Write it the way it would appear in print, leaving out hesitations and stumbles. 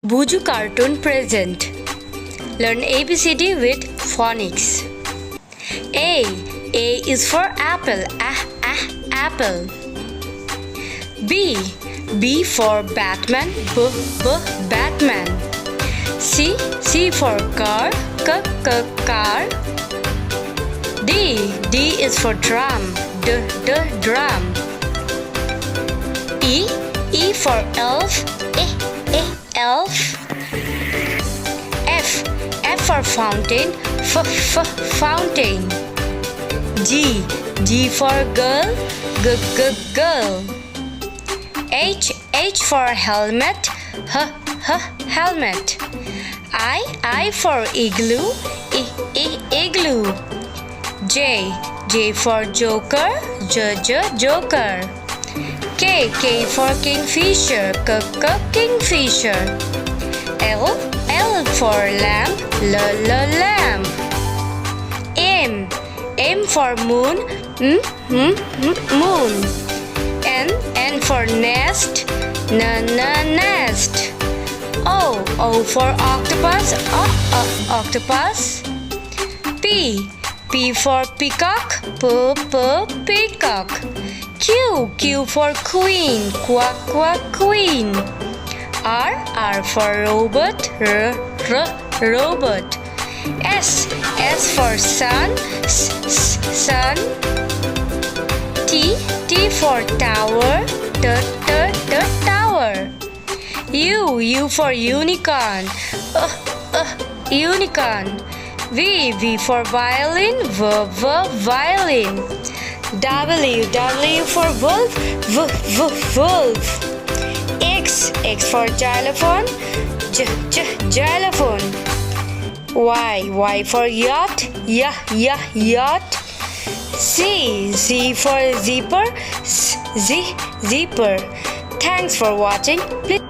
Buju cartoon present. Learn ABCD with Phonics. A is for apple. Apple. B for Batman. Batman. C for car. Car. D is for drum. Drum. E for elf. Elf. F for fountain. Fountain. G for girl. Girl. H for helmet. Helmet. I for igloo. Igloo. J for joker. Joker. K for kingfisher. Kingfisher. L for lamp. Lamp. M for moon. Moon. N for nest. Nest. O for octopus. Octopus. P for peacock. Peacock. Q for queen. Queen. R for robot. Robot. S for sun. Sun. T for tower. Tower. U for unicorn. Unicorn. V for violin. Violin. W for wolf. Wolf. X for xylophone. Xylophone. Y for yacht. Yacht. Z for zipper. Zipper. Thanks for watching. Please